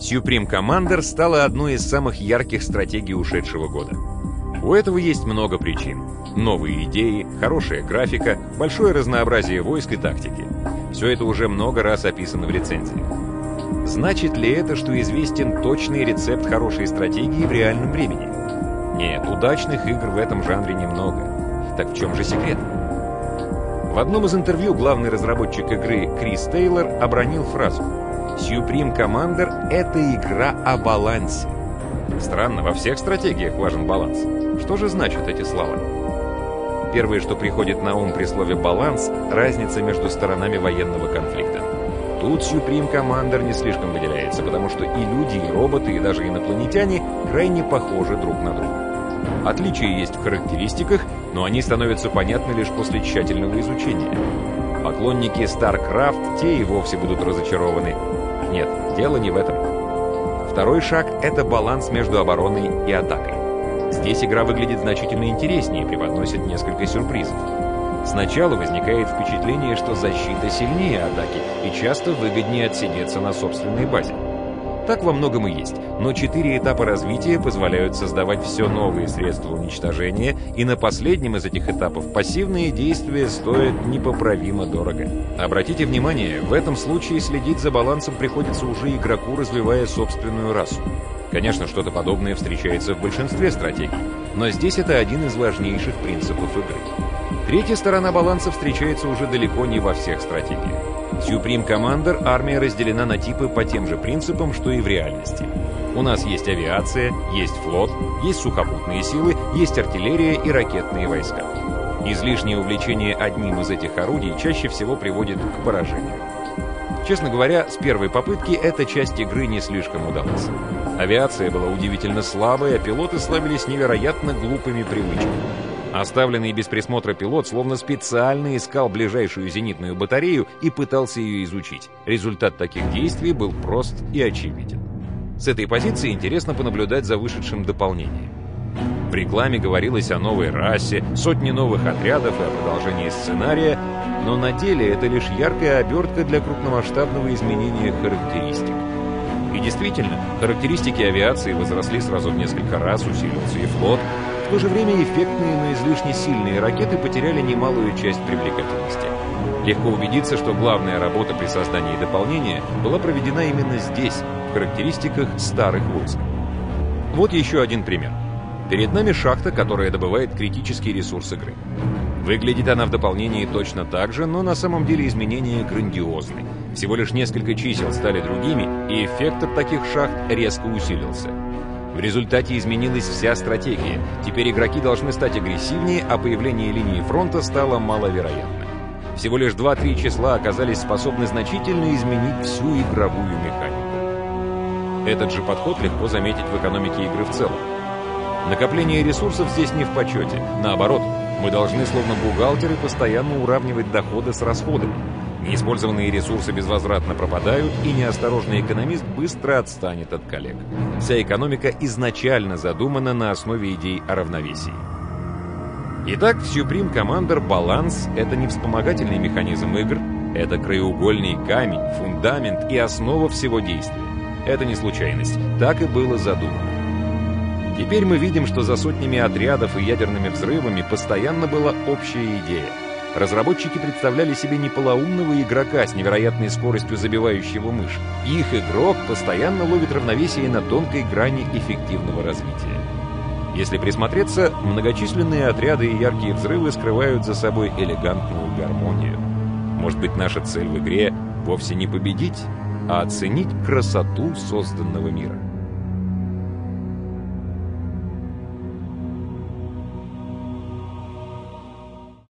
Supreme Commander стала одной из самых ярких стратегий ушедшего года. У этого есть много причин. Новые идеи, хорошая графика, большое разнообразие войск и тактики. Все это уже много раз описано в рецензиях. Значит ли это, что известен точный рецепт хорошей стратегии в реальном времени? Нет, удачных игр в этом жанре немного. Так в чем же секрет? В одном из интервью главный разработчик игры Крис Тейлор обронил фразу: «Supreme Commander — это игра о балансе». Странно, во всех стратегиях важен баланс. Что же значат эти слова? Первое, что приходит на ум при слове «баланс» — разница между сторонами военного конфликта. Тут Supreme Commander не слишком выделяется, потому что и люди, и роботы, и даже инопланетяне крайне похожи друг на друга. Отличия есть в характеристиках, но они становятся понятны лишь после тщательного изучения. Поклонники StarCraft те и вовсе будут разочарованы. Нет, дело не в этом. Второй шаг — это баланс между обороной и атакой. Здесь игра выглядит значительно интереснее и преподносит несколько сюрпризов. Сначала возникает впечатление, что защита сильнее атаки и часто выгоднее отсидеться на собственной базе. Так во многом и есть, но 4 этапа развития позволяют создавать все новые средства уничтожения, и на последнем из этих этапов пассивные действия стоят непоправимо дорого. Обратите внимание, в этом случае следить за балансом приходится уже игроку, развивая собственную расу. Конечно, что-то подобное встречается в большинстве стратегий, но здесь это один из важнейших принципов игры. Третья сторона баланса встречается уже далеко не во всех стратегиях. В Supreme Commander армия разделена на типы по тем же принципам, что и в реальности. У нас есть авиация, есть флот, есть сухопутные силы, есть артиллерия и ракетные войска. Излишнее увлечение одним из этих орудий чаще всего приводит к поражению. Честно говоря, с первой попытки эта часть игры не слишком удалась. Авиация была удивительно слабой, а пилоты славились невероятно глупыми привычками. Оставленный без присмотра пилот словно специально искал ближайшую зенитную батарею и пытался ее изучить. Результат таких действий был прост и очевиден. С этой позиции интересно понаблюдать за вышедшим дополнением. В рекламе говорилось о новой расе, сотне новых отрядов и о продолжении сценария, но на деле это лишь яркая обертка для крупномасштабного изменения характеристик. И действительно, характеристики авиации возросли сразу в несколько раз, усилился и флот. В то же время эффектные, но излишне сильные ракеты потеряли немалую часть привлекательности. Легко убедиться, что главная работа при создании дополнения была проведена именно здесь, в характеристиках старых войск. Вот еще один пример. Перед нами шахта, которая добывает критический ресурс игры. Выглядит она в дополнении точно так же, но на самом деле изменения грандиозны. Всего лишь несколько чисел стали другими, и эффект от таких шахт резко усилился. В результате изменилась вся стратегия. Теперь игроки должны стать агрессивнее, а появление линии фронта стало маловероятным. Всего лишь 2-3 числа оказались способны значительно изменить всю игровую механику. Этот же подход легко заметить в экономике игры в целом. Накопление ресурсов здесь не в почете. Наоборот, мы должны, словно бухгалтеры, постоянно уравнивать доходы с расходами. Неиспользованные ресурсы безвозвратно пропадают, и неосторожный экономист быстро отстанет от коллег. Вся экономика изначально задумана на основе идей о равновесии. Итак, в Supreme Commander баланс — это не вспомогательный механизм игр, это краеугольный камень, фундамент и основа всего действия. Это не случайность, так и было задумано. Теперь мы видим, что за сотнями отрядов и ядерными взрывами постоянно была общая идея. Разработчики представляли себе не полоумного игрока с невероятной скоростью забивающего мышь. Их игрок постоянно ловит равновесие на тонкой грани эффективного развития. Если присмотреться, многочисленные отряды и яркие взрывы скрывают за собой элегантную гармонию. Может быть, наша цель в игре вовсе не победить, а оценить красоту созданного мира.